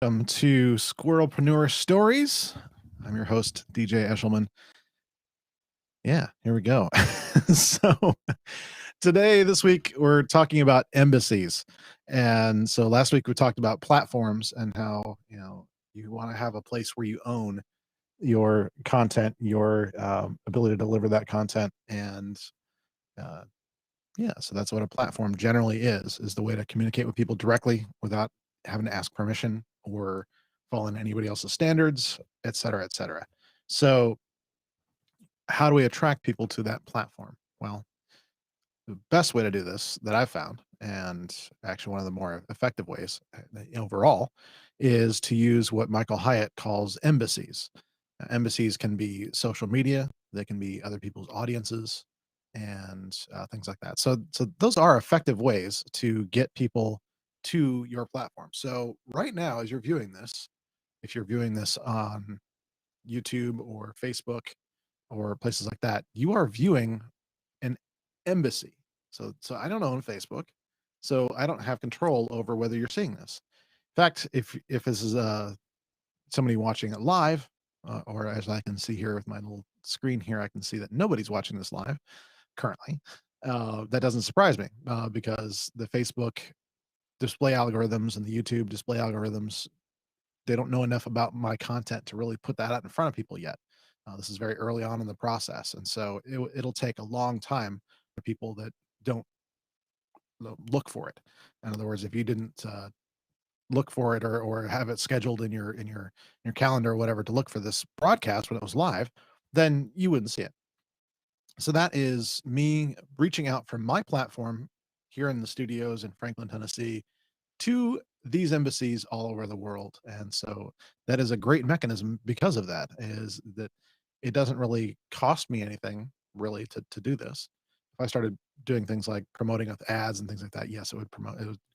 Welcome to SquirrelPreneur Stories. I'm your host, DJ Eshelman. Yeah, here we go. So this week, we're talking about embassies. And so last week we talked about platforms and how, you want to have a place where you own your content, your ability to deliver that content. And uh, yeah, so that's what a platform generally is the way to communicate with people directly without having to ask permission or following anybody else's standards, et cetera, et cetera. So how do we attract people to that platform? Well, the best way to do this that I've found, and actually one of the more effective ways overall, is to use what Michael Hyatt calls embassies. Embassies can be social media, they can be other people's audiences, and things like that. So those are effective ways to get people to your platform. So right now, as you're viewing this, if you're viewing this on YouTube or Facebook or places like that, you are viewing an embassy. So I don't own Facebook, so I don't have control over whether you're seeing this. In fact, if this is somebody watching it live, or as I can see here with my little screen here, I can see that nobody's watching this live currently. That doesn't surprise me because the Facebook display algorithms and the YouTube display algorithms, they don't know enough about my content to really put that out in front of people yet. This is very early on in the process, and so it'll take a long time for people that don't look for it. In other words, if you didn't look for it or have it scheduled in your calendar or whatever to look for this broadcast when it was live, then you wouldn't see it. So that is me reaching out from my platform here in the studios in Franklin, Tennessee, to these embassies all over the world. And so that is a great mechanism because of that, is that it doesn't really cost me anything really to do this. If I started doing things like promoting with ads and things like that, yes, it would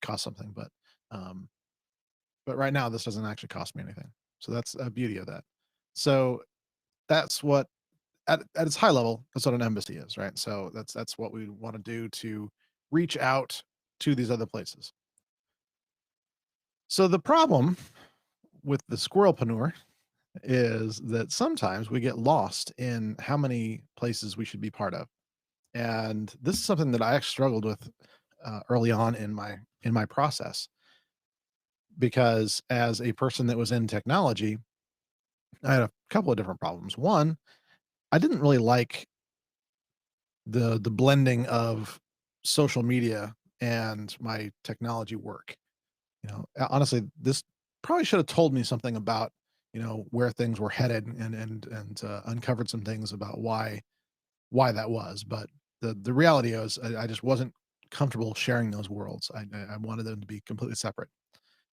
cost something, um, but right now this doesn't actually cost me anything. So that's a beauty of that. So that's what at its high level, that's what an embassy is, right? So that's what we want to do to reach out to these other places. So the problem with the squirrelpreneur is that sometimes we get lost in how many places we should be part of. And this is something that I actually struggled with early on in my process, because as a person that was in technology, I had a couple of different problems. One, I didn't really like the blending of social media and my technology work. Honestly, this probably should have told me something about, where things were headed, and uncovered some things about why that was. But the reality is I just wasn't comfortable sharing those worlds. I wanted them to be completely separate.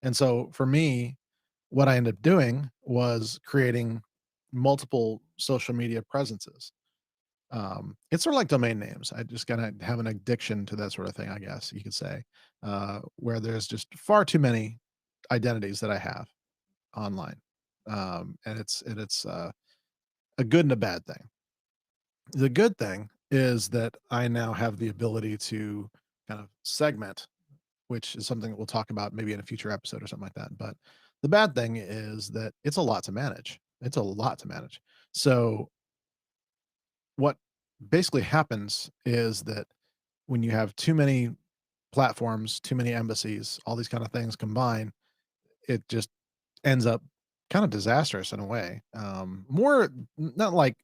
And so for me, what I ended up doing was creating multiple social media presences. It's sort of like domain names. I just kind of have an addiction to that sort of thing, I guess you could say, where there's just far too many identities that I have online, and it's a good and a bad thing. The good thing is that I now have the ability to kind of segment, which is something that we'll talk about maybe in a future episode or something like that. But the bad thing is that it's a lot to manage. It's a lot to manage. So what basically happens is that when you have too many platforms, too many embassies, all these kind of things combined, it just ends up kind of disastrous in a way. More not like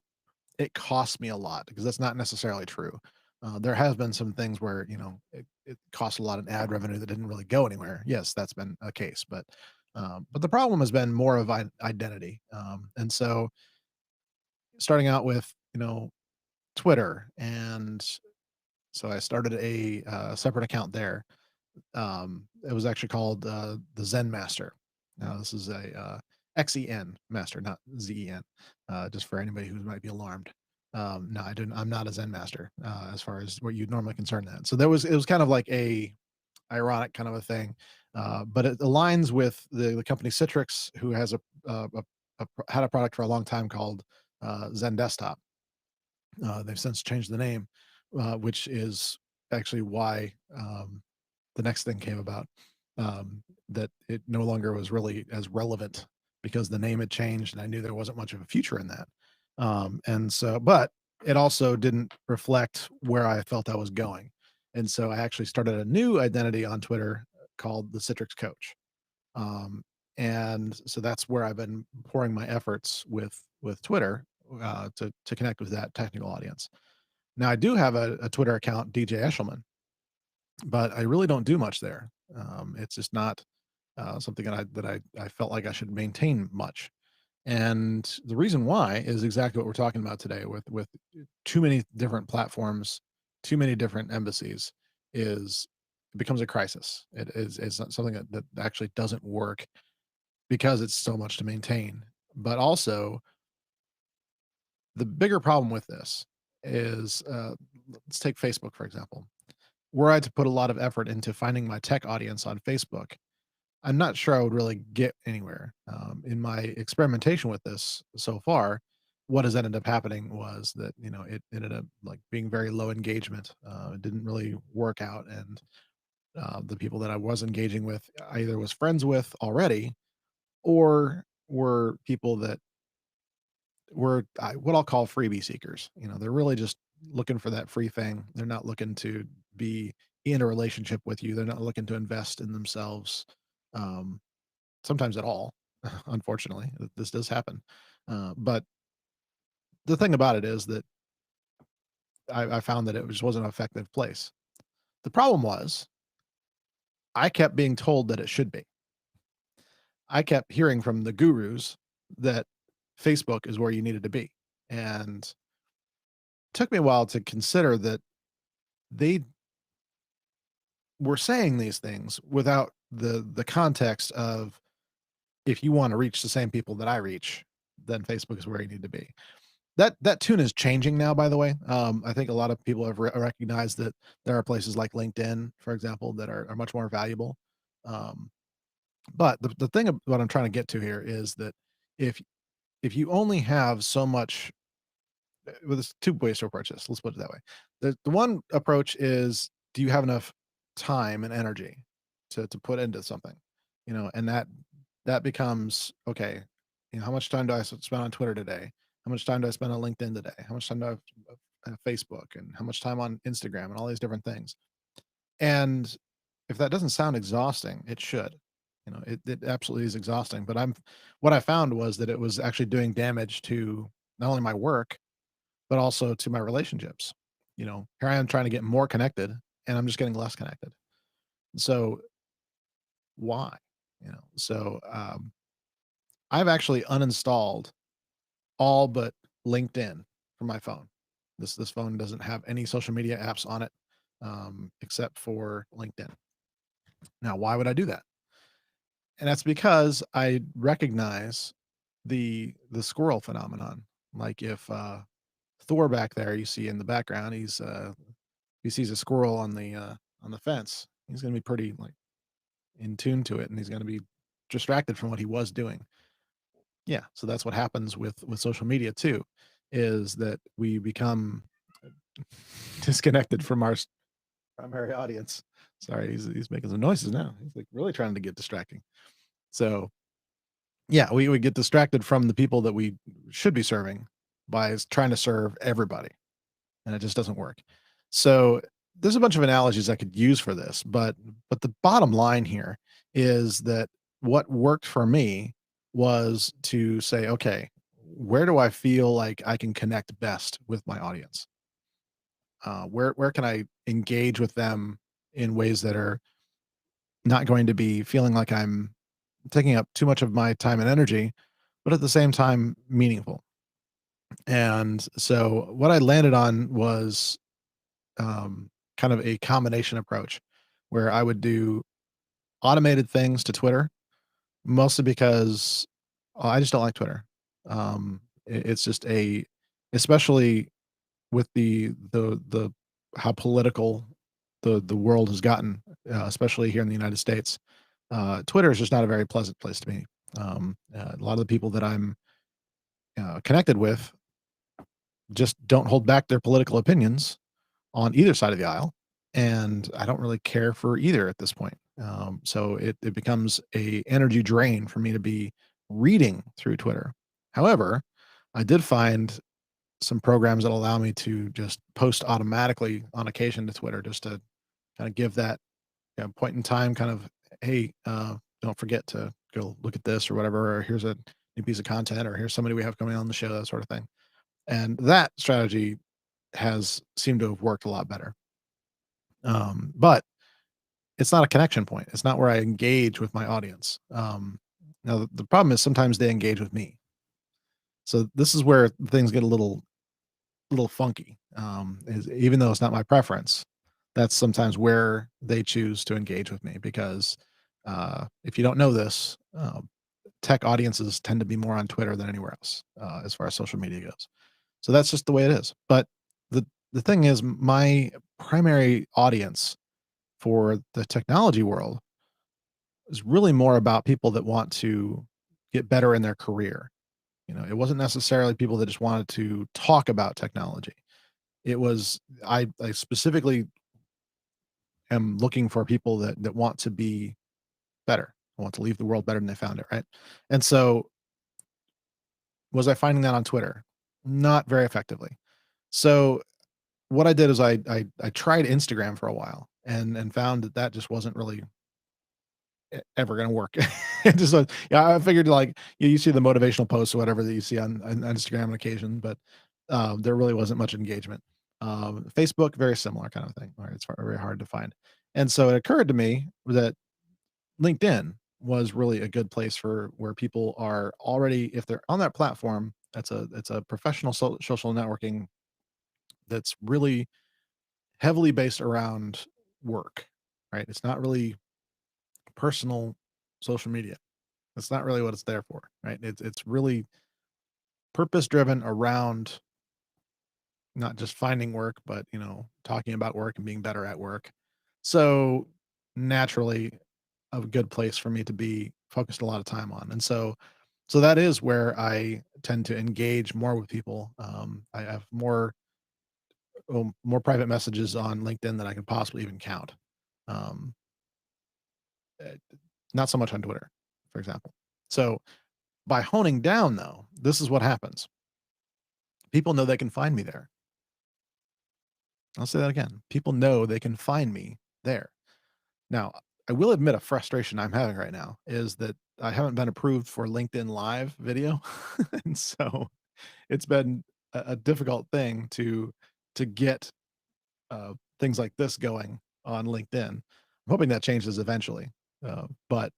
it costs me a lot, because that's not necessarily true. There has been some things where it costs a lot in ad revenue that didn't really go anywhere. Yes, that's been a case, but the problem has been more of identity. And so starting out with Twitter, and so I started a separate account there. It was actually called the Zen Master. Now this is a XEN Master, not ZEN. Just for anybody who might be alarmed. No, I didn't. I'm not a Zen Master as far as what you'd normally concern that. So it was kind of like a ironic kind of a thing, but it aligns with the company Citrix, who has had a product for a long time called Zen Desktop. They've since changed the name, which is actually why the next thing came about. that it no longer was really as relevant because the name had changed and I knew there wasn't much of a future in that. But it also didn't reflect where I felt I was going. And so I actually started a new identity on Twitter called the Citrix Coach. Um, and so that's where I've been pouring my efforts with Twitter to connect with that technical audience. Now I do have a Twitter account, DJ Eshelman, but I really don't do much there. It's just not something that I felt like I should maintain much. And the reason why is exactly what we're talking about today with too many different platforms, too many different embassies is it becomes a crisis. It's not something that actually doesn't work because it's so much to maintain. But also the bigger problem with this is let's take Facebook, for example. Were I to put a lot of effort into finding my tech audience on Facebook, I'm not sure I would really get anywhere. In my experimentation with this so far, what has ended up happening was that, it ended up like being very low engagement. It didn't really work out. And the people that I was engaging with, I either was friends with already or were people that were what I'll call freebie seekers. They're really just looking for that free thing. They're not looking to be in a relationship with you. They're not looking to invest in themselves. Um, Sometimes at all. Unfortunately, this does happen. But the thing about it is that I found that it just wasn't an effective place. The problem was I kept being told that it should be. I kept hearing from the gurus that Facebook is where you needed to be. And it took me a while to consider that they were saying these things without the context of if you want to reach the same people that I reach, then Facebook is where you need to be. That tune is changing now, by the way. I think a lot of people have recognized that there are places like LinkedIn, for example, that are much more valuable. Um, but the thing of what I'm trying to get to here is that if if you only have so much, well, there's two ways to approach this. Let's put it that way. The one approach is, do you have enough time and energy to put into something, and that becomes okay. How much time do I spend on Twitter today? How much time do I spend on LinkedIn today? How much time do I have Facebook, and how much time on Instagram and all these different things? And if that doesn't sound exhausting, it should. It absolutely is exhausting. But what I found was that it was actually doing damage to not only my work but also to my relationships. Here I am trying to get more connected, and I'm just getting less connected. So why? I've actually uninstalled all but LinkedIn from my phone. This phone doesn't have any social media apps on it, except for LinkedIn. Now, why would I do that? And that's because I recognize the squirrel phenomenon. Like if Thor back there you see in the background, he sees a squirrel on the fence, he's gonna be pretty like in tune to it, and he's gonna be distracted from what he was doing. Yeah, so that's what happens with social media too, is that we become disconnected from our primary audience. Sorry, he's making some noises now. He's like really trying to get distracting. So yeah, we would get distracted from the people that we should be serving by trying to serve everybody, and it just doesn't work. So there's a bunch of analogies I could use for this, but the bottom line here is that what worked for me was to say, okay, where do I feel like I can connect best with my audience? Where can I engage with them in ways that are not going to be feeling like I'm taking up too much of my time and energy, but at the same time meaningful? And so what I landed on was kind of a combination approach where I would do automated things to Twitter, mostly because I just don't like Twitter. It's just especially with the how political the world has gotten, especially here in the United States. Twitter is just not a very pleasant place to be. A lot of the people that I'm connected with just don't hold back their political opinions on either side of the aisle, and I don't really care for either at this point. So it becomes a energy drain for me to be reading through Twitter. However, I did find some programs that allow me to just post automatically on occasion to Twitter, just to kind of give that, point in time kind of, hey, don't forget to go look at this or whatever, or here's a new piece of content, or here's somebody we have coming on the show, that sort of thing. And that strategy has seemed to have worked a lot better. But it's not a connection point. It's not where I engage with my audience. Now the problem is sometimes they engage with me. So this is where things get a little funky. Is even though it's not my preference, that's sometimes where they choose to engage with me because if you don't know this, tech audiences tend to be more on Twitter than anywhere else as far as social media goes. So that's just the way it is. But the thing is, my primary audience for the technology world is really more about people that want to get better in their career. It wasn't necessarily people that just wanted to talk about technology. It was I specifically am looking for people that want to be better, want to leave the world better than they found it, right? And so was I finding that on Twitter? Not very effectively. So what I did is I tried Instagram for a while and found that just wasn't really ever gonna work. It just yeah, I figured like you see the motivational posts or whatever that you see on Instagram on occasion, but there really wasn't much engagement. Facebook, very similar kind of thing. Right, it's very hard to find. And so it occurred to me that LinkedIn was really a good place for where people are already, if they're on that platform, it's a professional social networking that's really heavily based around work, right? It's not really personal social media. That's not really what it's there for, right? It's really purpose driven around not just finding work, but talking about work and being better at work. So naturally, a good place for me to be focused a lot of time on. And so that is where I tend to engage more with people. I have more private messages on LinkedIn than I can possibly even count. Um, eh, Not so much on Twitter, for example. So by honing down, though, this is what happens. People know they can find me there. I'll say that again. People know they can find me there. Now, I will admit a frustration I'm having right now is that I haven't been approved for LinkedIn Live video, and so it's been a difficult thing to get things like this going on LinkedIn. I'm hoping that changes eventually, but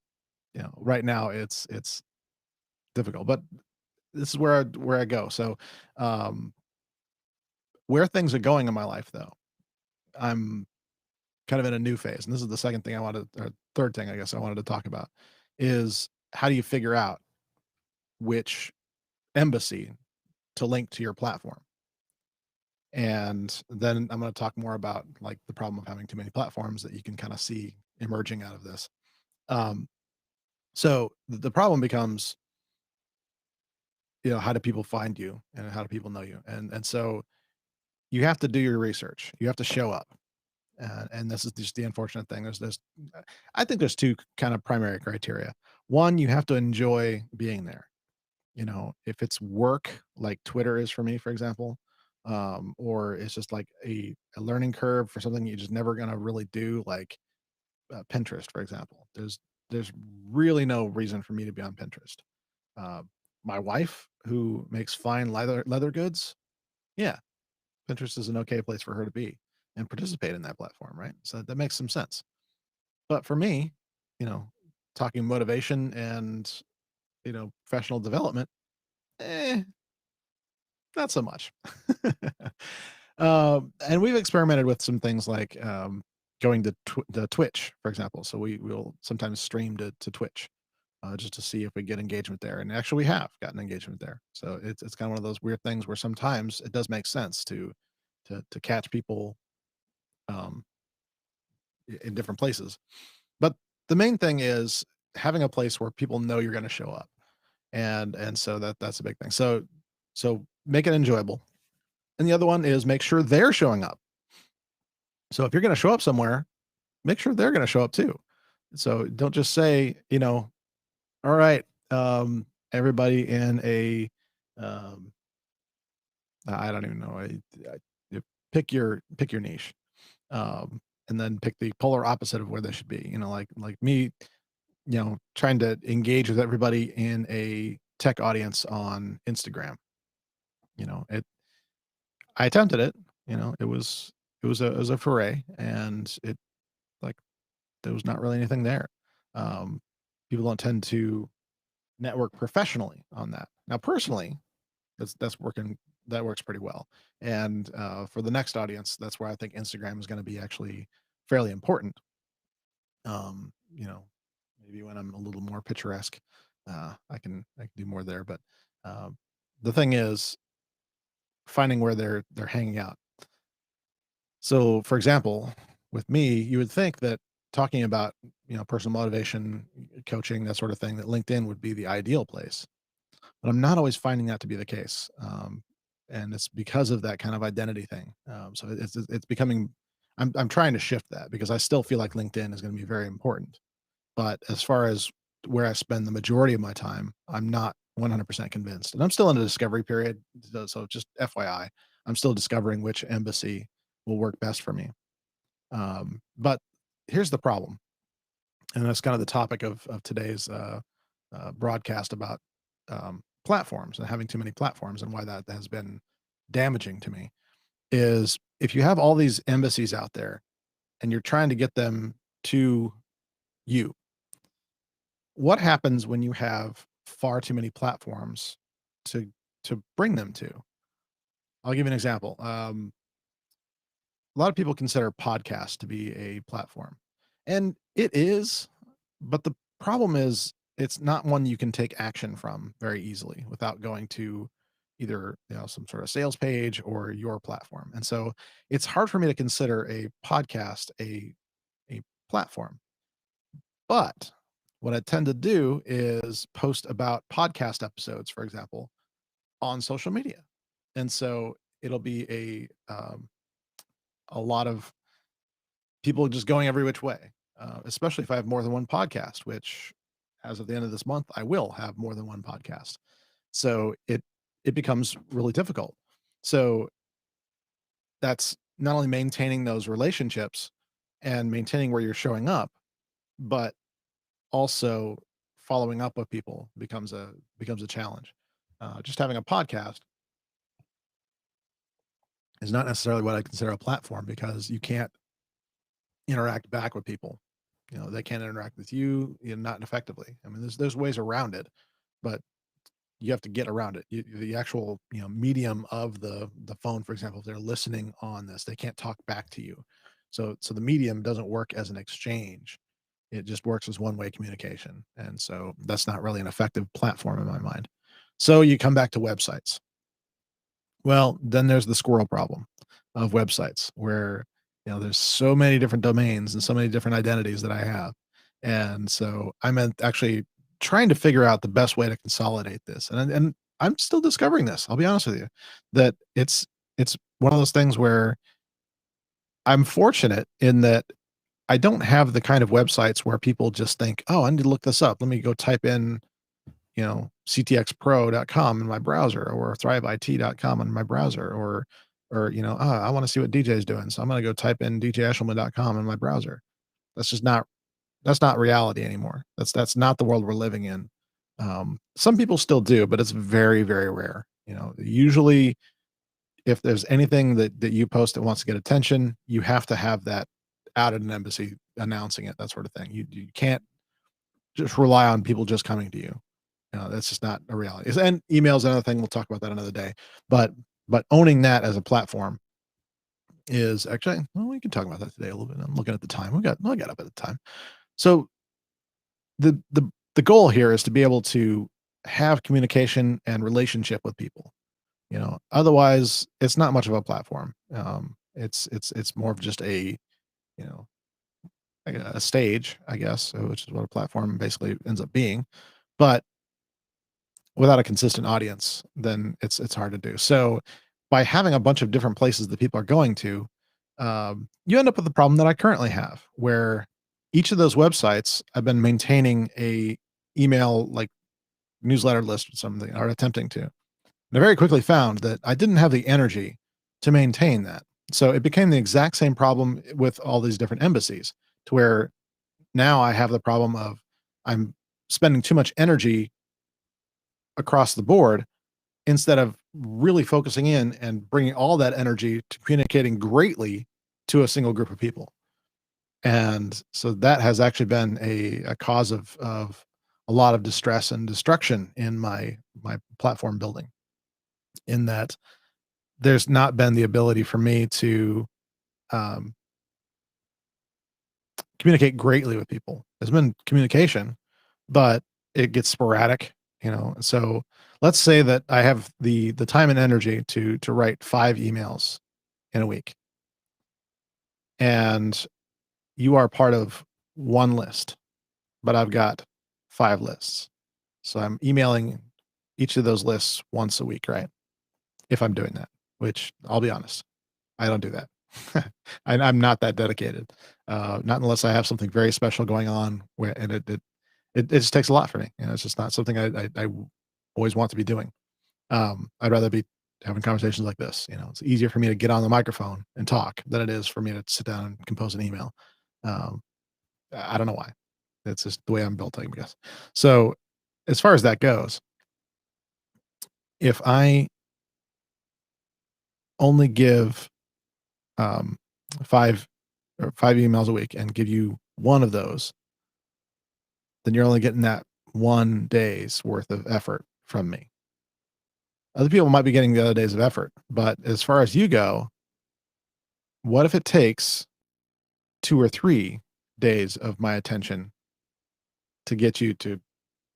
right now it's difficult. But this is where I go. So, um, where things are going in my life, though, I'm kind of in a new phase, and this is the second thing I wanted, or third thing I guess I wanted to talk about, is how do you figure out which embassy to link to your platform? And then I'm going to talk more about like the problem of having too many platforms that you can kind of see emerging out of this. Um, so the problem becomes, how do people find you and how do people know you? And so you have to do your research. You have to show up. And this is just the unfortunate thing. I think there's two kind of primary criteria. One, you have to enjoy being there. If it's work, like Twitter is for me, for example, or it's just like a learning curve for something you're just never gonna really do, like Pinterest, for example. There's really no reason for me to be on Pinterest. Uh, my wife, who makes fine leather goods, yeah, Pinterest is an okay place for her to be and participate in that platform, right? So that makes some sense. But for me, you know, talking motivation and professional development, eh, not so much. And we've experimented with some things like going to Twitch, for example. So we'll sometimes stream to Twitch just to see if we get engagement there. And actually, we have gotten engagement there. So it's kind of one of those weird things where sometimes it does make sense to catch people um, in different places. But the main thing is having a place where people know you're going to show up, and so that's a big thing. So make it enjoyable. And the other one is make sure they're showing up. So if you're going to show up somewhere, make sure they're going to show up too. So don't just say, all right, everybody in a, um, I don't even know, you pick your niche, and then pick the polar opposite of where they should be. Like me, trying to engage with everybody in a tech audience on Instagram. It I attempted it. It was a foray, and like there was not really anything there. Um, People don't tend to network professionally on that. Now, personally, that's working. That works pretty well. And for the next audience, that's where I think Instagram is going to be actually fairly important. Um, you know, Maybe when I'm a little more picturesque, I can do more there. But um, the thing is finding where they're hanging out. So, for example, with me, you would think that talking about personal motivation, coaching, that sort of thing, that LinkedIn would be the ideal place. But I'm not always finding that to be the case, and it's because of that kind of identity thing. So it's becoming. I'm trying to shift that because I still feel like LinkedIn is going to be very important. But as far as where I spend the majority of my time, I'm not 100% convinced, and I'm still in a discovery period. So just FYI, I'm still discovering which embassy will work best for me. But here's the problem, and that's kind of the topic of today's broadcast about platforms and having too many platforms and why that has been damaging to me. Is if you have all these embassies out there and you're trying to get them to you, what happens when you have far too many platforms to bring them to? I'll give you an example. A lot of people consider podcasts to be a platform, and it is, but the problem is it's not one you can take action from very easily without going to either some sort of sales page or your platform. And so it's hard for me to consider a podcast a platform. But what I tend to do is post about podcast episodes, for example, on social media. And so it'll be a lot of people just going every which way, especially if I have more than one podcast, which as of the end of this month, I will have more than one podcast. So it becomes really difficult. So that's not only maintaining those relationships and maintaining where you're showing up, but also following up with people becomes a challenge. Just having a podcast is not necessarily what I consider a platform because you can't interact back with people. They can't interact with you, not effectively. I mean, there's ways around it, but you have to get around it. The actual medium of the phone, for example, if they're listening on this, they can't talk back to you. So the medium doesn't work as an exchange. It just works as one way communication, and so that's not really an effective platform in my mind. So you come back to websites. Well, then there's the squirrel problem of websites where, there's so many different domains and so many different identities that I have. And so I'm actually trying to figure out the best way to consolidate this. And I'm still discovering this. I'll be honest with you, that it's one of those things where I'm fortunate in that I don't have the kind of websites where people just think, "Oh, I need to look this up. Let me go type in ctxpro.com in my browser or thriveit.com in my browser or I want to see what DJ is doing. So I'm going to go type in djeshelman.com in my browser. That's just not that's not reality anymore. That's not the world we're living in. Some people still do, but it's very, very rare. Usually if there's anything that you post that wants to get attention, you have to have that out at an embassy announcing it, that sort of thing. You can't just rely on people just coming to you. That's just not a reality. And email is another thing. We'll talk about that another day. But owning that as a platform is actually, well, we can talk about that today a little bit. I'm looking at the time. I got up at the time. So the goal here is to be able to have communication and relationship with people. Otherwise it's not much of a platform. It's more of just you know like a stage, I guess, which is what a platform basically ends up being. But without a consistent audience, then it's hard to do. So by having a bunch of different places that people are going to, you end up with the problem that I currently have, where Each of those websites, I've been maintaining a email like newsletter list or something, or attempting to. And I very quickly found that I didn't have the energy to maintain that. So it became the exact same problem with all these different embassies, to where now I have the problem of I'm spending too much energy across the board instead of really focusing in and bringing all that energy to communicating greatly to a single group of people. And so that has actually been a cause of a lot of distress and destruction in my platform building, in that there's not been the ability for me to um, communicate greatly with people. There's been communication, but it gets sporadic, you know. So let's say that I have the time and energy to write 5 emails in a week, and you are part of one list, but I've got 5 lists. So I'm emailing each of those lists once a week, right? If I'm doing that, which I'll be honest, I don't do that. I'm not that dedicated. Not unless I have something very special going on where, and it just takes a lot for me. You know, it's just not something I always want to be doing. I'd rather be having conversations like this. You know, it's easier for me to get on the microphone and talk than it is for me to sit down and compose an email. Um, I don't know why. It's just the way I'm built, I guess. So as far as that goes, if I only give um, 5 emails a week and give you one of those, then you're only getting that one day's worth of effort from me. Other people might be getting the other days of effort, but as far as you go, what if it takes 2 or 3 days of my attention to get you to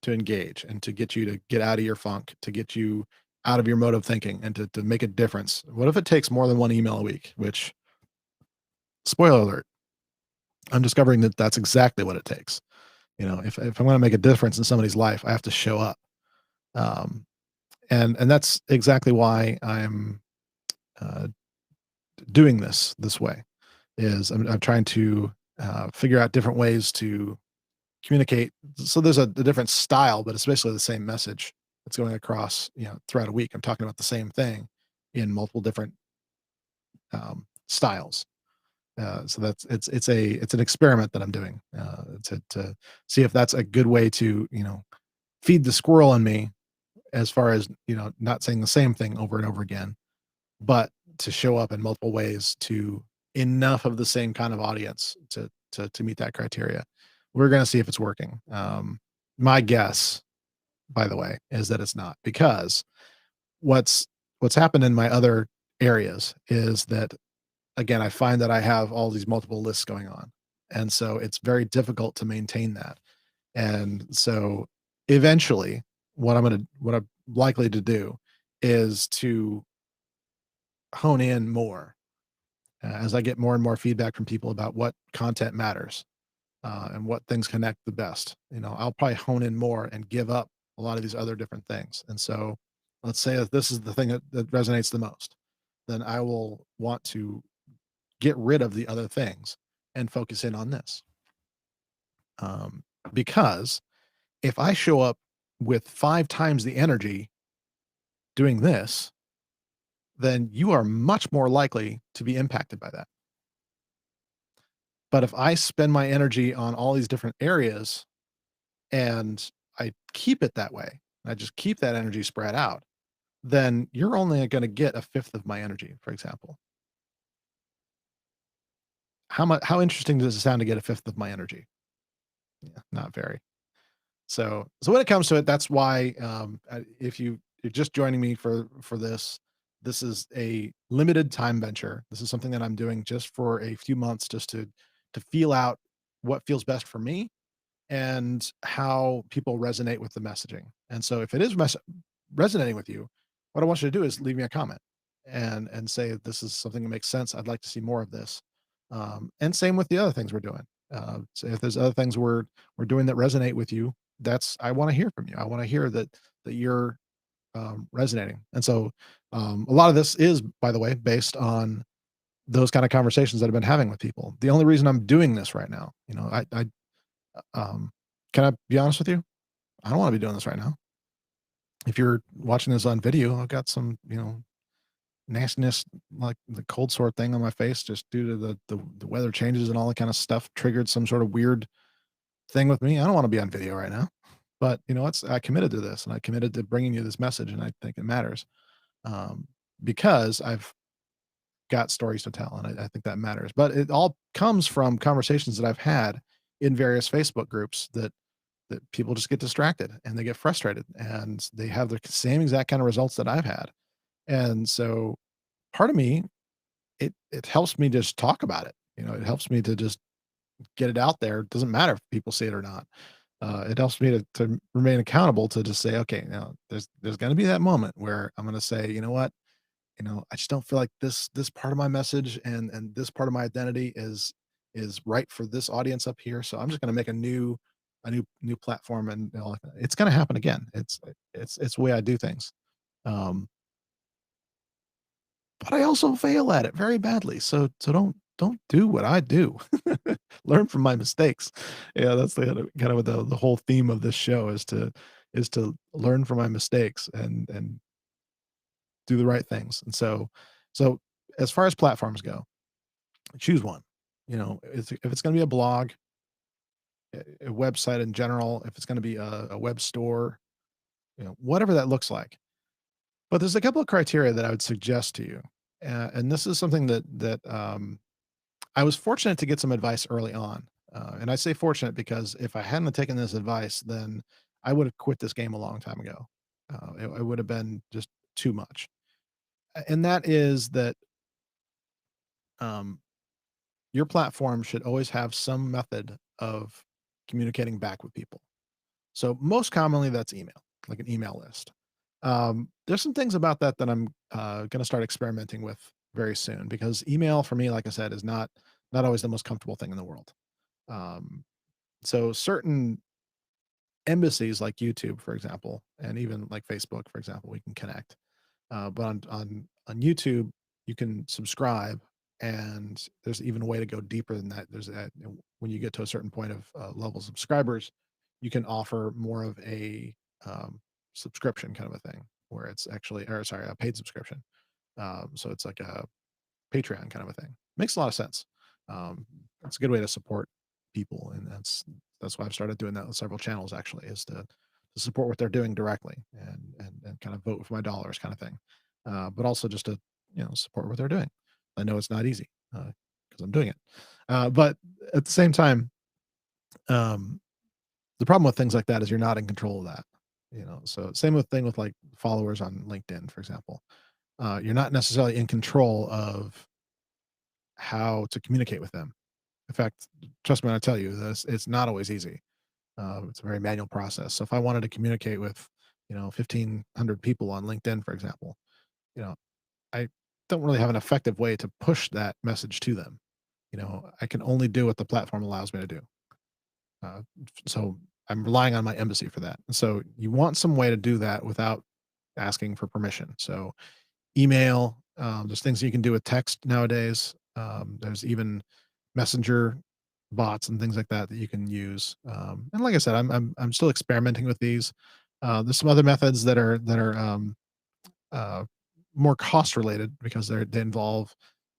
engage and to get you to get out of your funk, to get you out of your mode of thinking and to make a difference? What if it takes more than one email a week? Which, spoiler alert, I'm discovering that that's exactly what it takes. You know, if I'm going to make a difference in somebody's life, I have to show up. Um, and that's exactly why I'm uh, doing this way. Is I'm trying to figure out different ways to communicate. So there's a different style, but it's basically the same message that's going across, you know, throughout a week. I'm talking about the same thing in multiple different styles. So that's it's an experiment that I'm doing to see if that's a good way to, you know, feed the squirrel in me, as far as, you know, not saying the same thing over and over again, but to show up in multiple ways to enough of the same kind of audience to meet that criteria. We're going to see if it's working. My guess, by the way, is that it's not, because what's what's happened in my other areas is that, again, I find that I have all these multiple lists going on, and so it's very difficult to maintain that. And so eventually what I'm likely to do is to hone in more as I get more and more feedback from people about what content matters, and what things connect the best. You know, I'll probably hone in more and give up a lot of these other different things. And so let's say that this is the thing that resonates the most, then I will want to get rid of the other things and focus in on this. Um, because if I show up with 5 times the energy doing this, then you are much more likely to be impacted by that. But if I spend my energy on all these different areas and I keep it that way, I just keep that energy spread out, then you're only going to get a fifth of my energy, for example. How interesting does it sound to get a fifth of my energy? Yeah, not very. So when it comes to it, that's why, if you're just joining me for this, this is a limited time venture. This is something that I'm doing just for a few months, just to feel out what feels best for me and how people resonate with the messaging. And so if it is resonating with you, what I want you to do is leave me a comment and say this is something that makes sense. I'd like to see more of this. And same with the other things we're doing. So if there's other things we're doing that resonate with you, that's I want to hear from you. I want to hear that you're resonating. And so a lot of this is, by the way, based on those kind of conversations that I've been having with people. The only reason I'm doing this right now, you know, um, can I be honest with you? I don't want to be doing this right now. If you're watching this on video, I've got some, nastiness, like the cold sore thing on my face, just due to the weather changes and all that kind of stuff triggered some sort of weird thing with me. I don't want to be on video right now, but I committed to this and I committed to bringing you this message, and I think it matters, um, because I've got stories to tell, and I think that matters. But it all comes from conversations that I've had in various Facebook groups that people just get distracted and they get frustrated and they have the same exact kind of results that I've had. And so part of me, it helps me just talk about it. It helps me to just get it out there. It doesn't matter if people see it or not. It helps me to remain accountable, to just say, okay, now there's going to be that moment where I'm going to say, you know what, I just don't feel like this part of my message and this part of my identity is right for this audience up here. So I'm just going to make a new platform, and it's going to happen again. It's the way I do things. Um, but I also fail at it very badly. So don't do what I do. Learn from my mistakes. Yeah, that's the kind of the whole theme of this show is to learn from my mistakes and do the right things. And so as far as platforms go, choose one. If it's going to be a blog, a website in general, if it's going to be a web store, whatever that looks like. But there's a couple of criteria that I would suggest to you, and this is something that I was fortunate to get some advice early on. And I say fortunate because if I hadn't taken this advice, then I would have quit this game a long time ago. It would have been just too much. And that is that um, your platform should always have some method of communicating back with people. So most commonly, that's email, like an email list. There's some things about that that I'm going to start experimenting with very soon, because email for me, like I said, is not always the most comfortable thing in the world. Um, so certain embassies like YouTube, for example, and even like Facebook, for example, we can connect. But on YouTube, you can subscribe, and there's even a way to go deeper than that. There's that, when you get to a certain point of level of subscribers, you can offer more of a subscription kind of a thing, where it's actually, or sorry, a paid subscription. So it's like a Patreon kind of a thing. Makes a lot of sense. It's a good way to support people, and that's why I've started doing that with several channels. Actually, is to support what they're doing directly, and kind of vote with my dollars, kind of thing. But also just to support what they're doing. I know it's not easy because I'm doing it, but at the same time, um, the problem with things like that is you're not in control of that. So same thing with like followers on LinkedIn, for example. You're not necessarily in control of how to communicate with them. In fact, trust me when I tell you this, it's not always easy. It's a very manual process. So if I wanted to communicate with, 1,500 people on LinkedIn, for example, you know, I don't really have an effective way to push that message to them. I can only do what the platform allows me to do. So I'm relying on my embassy for that. And so you want some way to do that without asking for permission. So email, there's things you can do with text nowadays. There's even messenger bots and things like that you can use. And like I said, I'm still experimenting with these. There's some other methods that are uh, more cost related, because they involve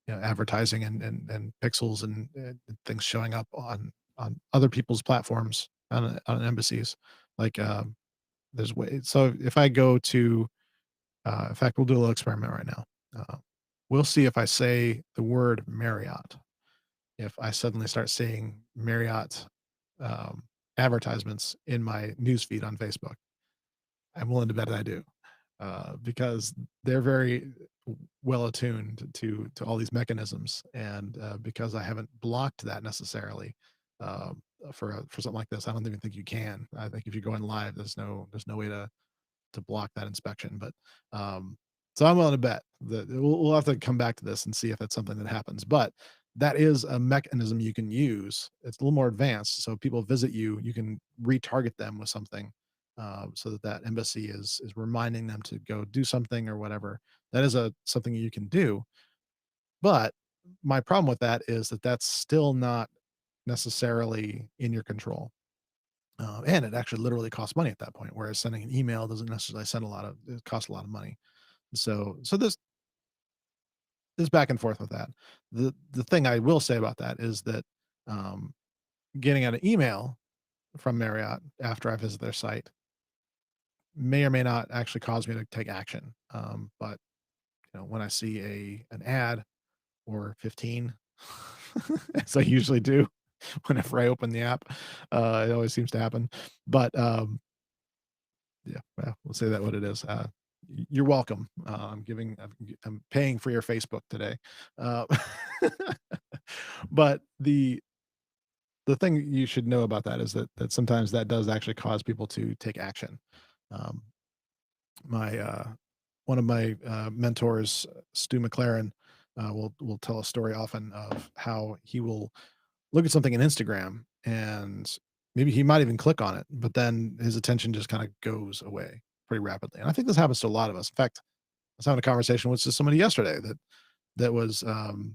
advertising and pixels and things showing up on other people's platforms, on embassies. Like there's way. So if I go to, in fact, we'll do a little experiment right now. We'll see if I say the word Marriott, if I suddenly start seeing Marriott um, advertisements in my newsfeed on Facebook. I'm willing to bet I do, because they're very well attuned to all these mechanisms, and because I haven't blocked that necessarily for something like this. I don't even think you can. I think if you're going live, there's no way to block that inspection. But so I'm willing to bet that we'll have to come back to this and see if that's something that happens. But that is a mechanism you can use. It's a little more advanced. So people visit you, you can retarget them with something, so that embassy is reminding them to go do something or whatever. That is a something you can do. But my problem with that is that that's still not necessarily in your control. And it actually literally costs money at that point, whereas sending an email doesn't necessarily it costs a lot of money. So there's back and forth with that. The thing I will say about that is that um, getting an email from Marriott after I visit their site may or may not actually cause me to take action. But when I see an ad or 15, as I usually do whenever I open the app, it always seems to happen. But yeah, well, we'll say that what it is. You're welcome. I'm paying for your Facebook today. Uh, but the thing you should know about that is that sometimes that does actually cause people to take action. Um, my One of my mentors, Stu McLaren, will tell a story often of how he will look at something in Instagram and maybe he might even click on it, but then his attention just kind of goes away pretty rapidly. And I think this happens to a lot of us. In fact, I was having a conversation with just somebody yesterday that was gonna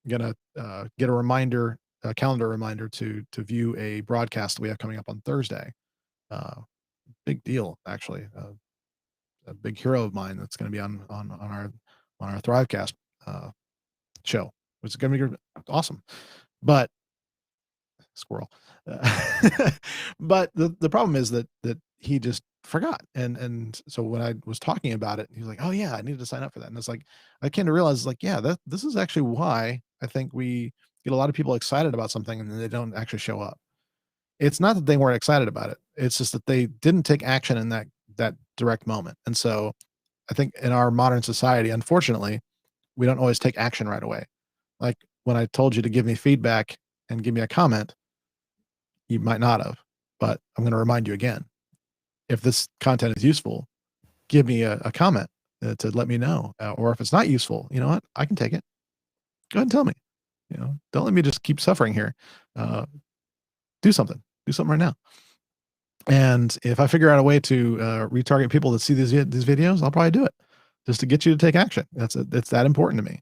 get a calendar reminder to view a broadcast that we have coming up on Thursday. Uh, Big deal, actually. A big hero of mine that's going to be on our Thrivecast uh, show, which is going to be awesome. But squirrel. Uh, but the problem is that he just forgot, and so when I was talking about it, he was like, "Oh yeah, I needed to sign up for that." And it's like I came to realize, like, yeah, that this is actually why I think we get a lot of people excited about something and then they don't actually show up. It's not that they weren't excited about it; it's just that they didn't take action in that direct moment. And so I think in our modern society, unfortunately, we don't always take action right away. Like when I told you to give me feedback and give me a comment, you might not have, but I'm going to remind you again. If this content is useful, give me a comment to let me know. Or if it's not useful, you know what? I can take it. Go ahead and tell me. Don't let me just keep suffering here. Uh, do something. Do something right now. And if I figure out a way to retarget people that see these videos, I'll probably do it just to get you to take action. It's that important to me.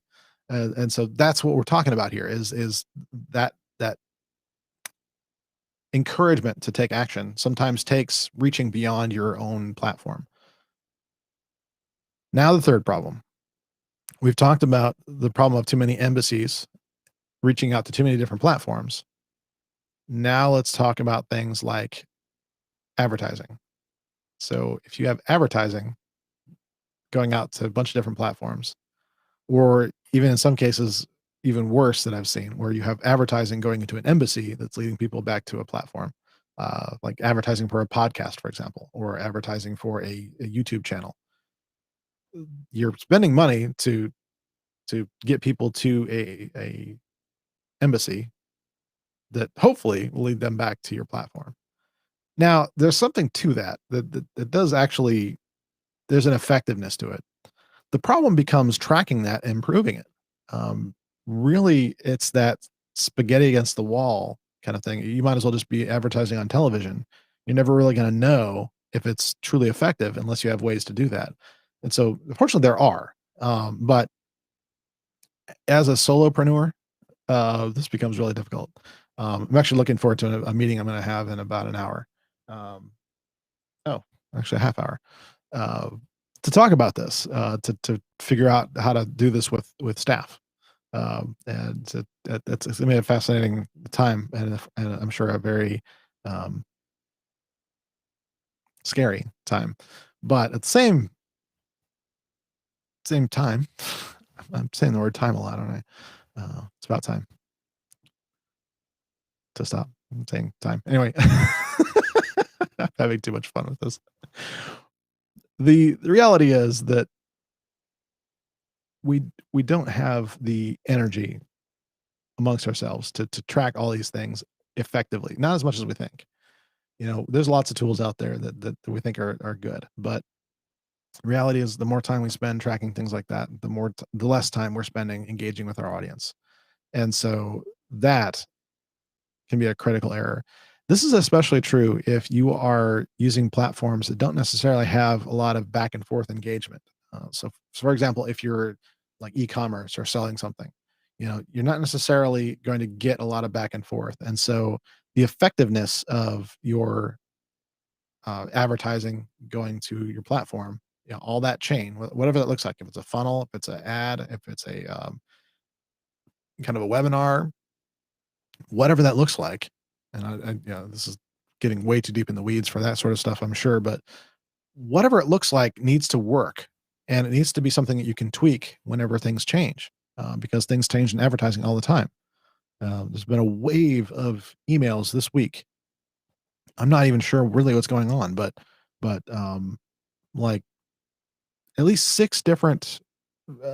And so that's what we're talking about here is that encouragement to take action sometimes takes reaching beyond your own platform. Now, the third problem. We've talked about the problem of too many embassies reaching out to too many different platforms. Now let's talk about things like advertising. So if you have advertising going out to a bunch of different platforms, or even in some cases, even worse that I've seen, where you have advertising going into an embassy that's leading people back to a platform, like advertising for a podcast, for example, or advertising for a YouTube channel. You're spending money to get people to a embassy that hopefully will lead them back to your platform. Now, there's something to that does actually there's an effectiveness to it. The problem becomes tracking that and improving it. Um, Really, it's that spaghetti against the wall kind of thing. You might as well just be advertising on television. You're never really going to know if it's truly effective unless you have ways to do that. And so, fortunately, there are. But as a solopreneur, this becomes really difficult. I'm actually looking forward to a meeting I'm going to have in about an hour. Um, oh, actually, a half hour. Uh, to talk about this, to figure out how to do this with staff. And it's going to be a fascinating time, and I'm sure a very scary time. But at the same time, I'm saying the word time a lot, aren't I? It's about time to stop. I'm saying time anyway. I'm having too much fun with this. The reality is that we we don't have the energy amongst ourselves to track all these things effectively, not as much as we think. There's lots of tools out there that we think are good, but reality is the more time we spend tracking things like that, the less time we're spending engaging with our audience. And so that can be a critical error. This is especially true if you are using platforms that don't necessarily have a lot of back and forth engagement. So for example, if you're like e-commerce or selling something, you're not necessarily going to get a lot of back and forth. And so the effectiveness of your advertising going to your platform, all that chain, whatever that looks like, if it's a funnel, if it's an ad, if it's a kind of a webinar, whatever that looks like. And this is getting way too deep in the weeds for that sort of stuff, I'm sure, but whatever it looks like needs to work, and it needs to be something that you can tweak whenever things change, because things change in advertising all the time. There's been a wave of emails this week. I'm not even sure really what's going on, but like at least 6 different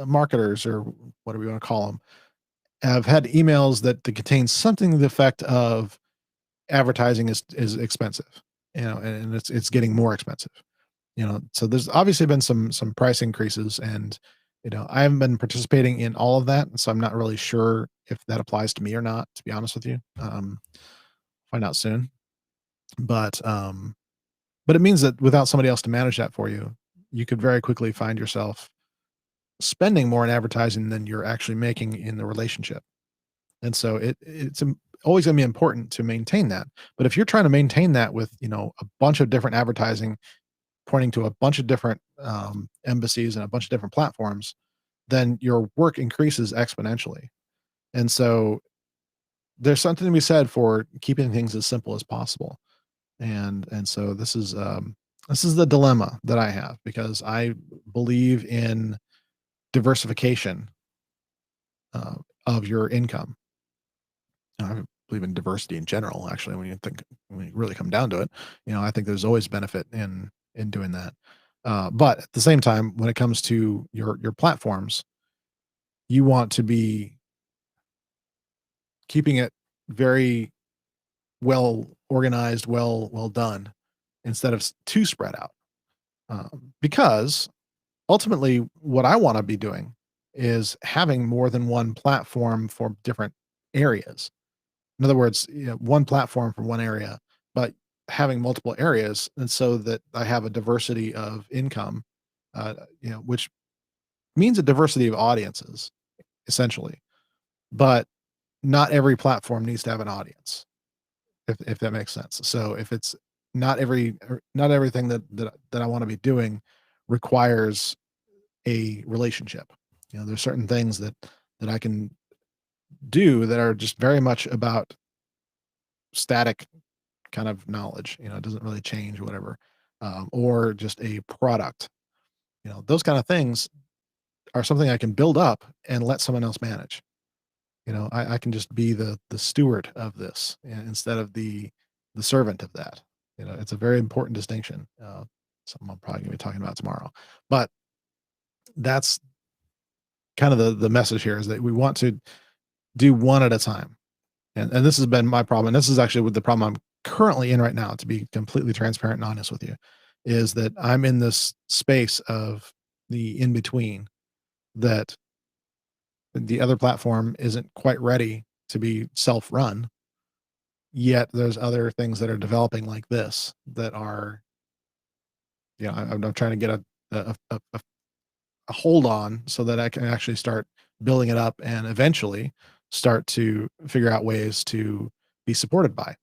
marketers, or whatever you want to call them, have had emails that contain something to the effect of advertising is expensive, and it's getting more expensive. So there's obviously been some price increases, and I haven't been participating in all of that, and so I'm not really sure if that applies to me or not, to be honest with you. Find out soon. But it means that without somebody else to manage that for you, you could very quickly find yourself spending more in advertising than you're actually making in the relationship. And so always going to be important to maintain that. But if you're trying to maintain that with a bunch of different advertising pointing to a bunch of different embassies and a bunch of different platforms, then your work increases exponentially. And so there's something to be said for keeping things as simple as possible. And so this is the dilemma that I have, because I believe in diversification of your income. I believe in diversity in general, actually, when you really come down to it. I think there's always benefit in doing that. But at the same time, when it comes to your platforms, you want to be keeping it very well organized, well done, instead of too spread out. Because ultimately, what I want to be doing is having more than one platform for different areas. In other words, one platform for one area, but having multiple areas, and so that I have a diversity of income, which means a diversity of audiences, essentially. But not every platform needs to have an audience, if that makes sense. So if it's not everything that I want to be doing requires a relationship. There's certain things that I can do that are just very much about static kind of knowledge. It doesn't really change or whatever, or just a product. Those kind of things are something I can build up and let someone else manage. I can just be the steward of this, instead of the servant of that. It's a very important distinction. Something I'm probably gonna be talking about tomorrow. But that's kind of the message here, is that we want to do one at a time. And this has been my problem. And this is actually with the problem I'm currently in right now, to be completely transparent and honest with you, is that I'm in this space of the in between, that the other platform isn't quite ready to be self-run, yet there's other things that are developing like this that are, I'm trying to get a hold on, so that I can actually start building it up and eventually start to figure out ways to be supported by.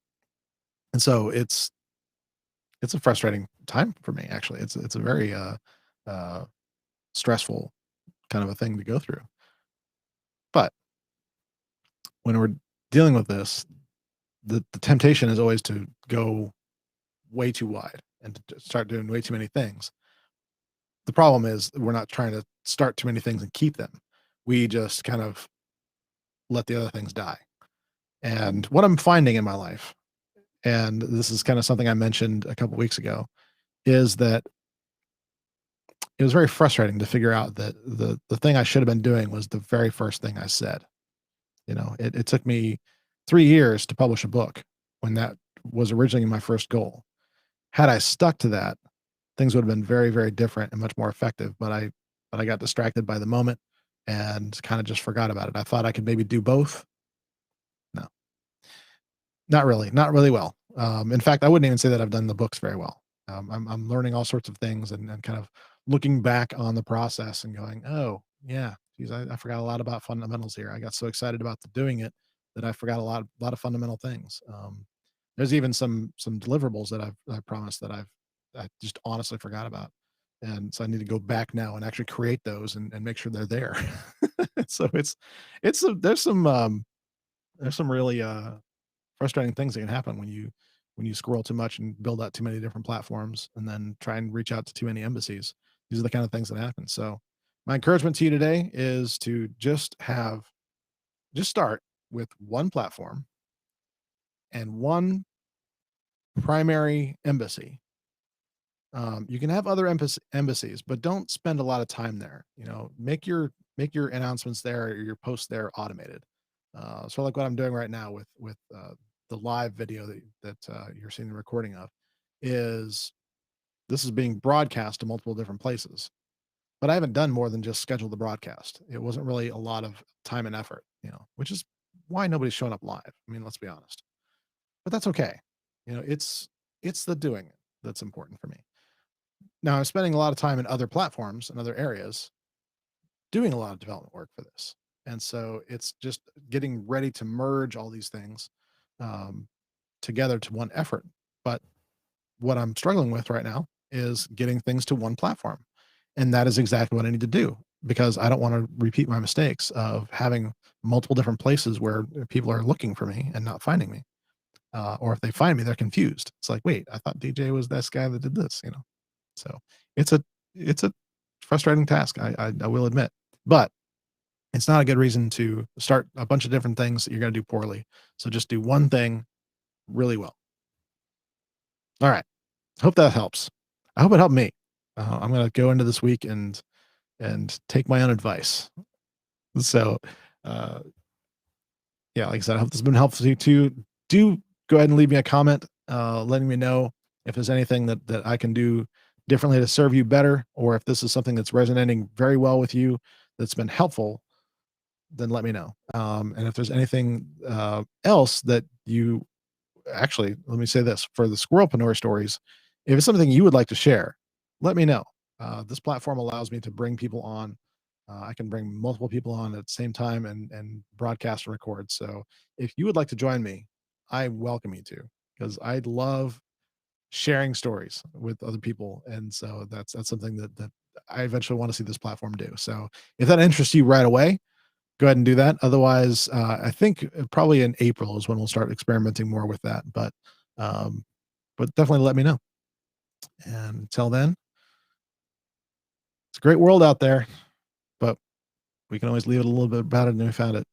And so it's a frustrating time for me, actually. It's a very uh stressful kind of a thing to go through. But when we're dealing with this, the temptation is always to go way too wide and to start doing way too many things. The problem is we're not trying to start too many things and keep them. We just kind of let the other things die. And what I'm finding in my life, and this is kind of something I mentioned a couple weeks ago, is that it was very frustrating to figure out that the thing I should have been doing was the very first thing I said. It took me 3 years to publish a book, when that was originally my first goal. Had I stuck to that, things would have been very, very different and much more effective. But I got distracted by the moment and kind of just forgot about it. I thought I could maybe do both. No, not really well. In fact, I wouldn't even say that I've done the books very well. I'm learning all sorts of things, and kind of looking back on the process and going, oh yeah, geez, I forgot a lot about fundamentals here. I got so excited about doing it that I forgot a lot of fundamental things. There's even some deliverables that I promised that I just honestly forgot about. And so I need to go back now and actually create those and make sure they're there. So there's some really frustrating things that can happen when you scroll too much and build out too many different platforms and then try and reach out to too many embassies. These are the kind of things that happen. So my encouragement to you today is to just start with one platform and one primary embassy. You can have other embassies, but don't spend a lot of time there. Make your announcements there or your posts there automated. Sort of like what I'm doing right now with the live video that you're seeing the recording of. Is this is being broadcast to multiple different places, but I haven't done more than just schedule the broadcast. It wasn't really a lot of time and effort, which is why nobody's showing up live. I mean, let's be honest, but that's okay. It's the doing it that's important for me. Now, I'm spending a lot of time in other platforms and other areas doing a lot of development work for this. And so it's just getting ready to merge all these things um, together to one effort. But what I'm struggling with right now is getting things to one platform. And that is exactly what I need to do because I don't want to repeat my mistakes of having multiple different places where people are looking for me and not finding me. Or if they find me, they're confused. It's like, wait, I thought DJ was this guy that did this. So it's a it's a frustrating task. I will admit, but it's not a good reason to start a bunch of different things that you're going to do poorly. So just do one thing really well. All right. Hope that helps. I hope it helped me. I'm going to go into this week and take my own advice. So, uh, yeah, like I said, I hope this has been helpful to you too. Do go ahead and leave me a comment, letting me know if there's anything that I can do differently to serve you better, or if this is something that's resonating very well with you, that's been helpful, then let me know. And if there's anything else that you actually, let me say this for the SquirrelPreneur stories, if it's something you would like to share, let me know. This platform allows me to bring people on. I can bring multiple people on at the same time and broadcast and record. So if you would like to join me, I welcome you to because I love sharing stories with other people, and so that's something that I eventually want to see this platform do. So if that interests you right away, go ahead and do that. Otherwise, I think probably in April is when we'll start experimenting more with that. But definitely let me know. And until then, it's a great world out there, but we can always leave it a little bit better than we found it.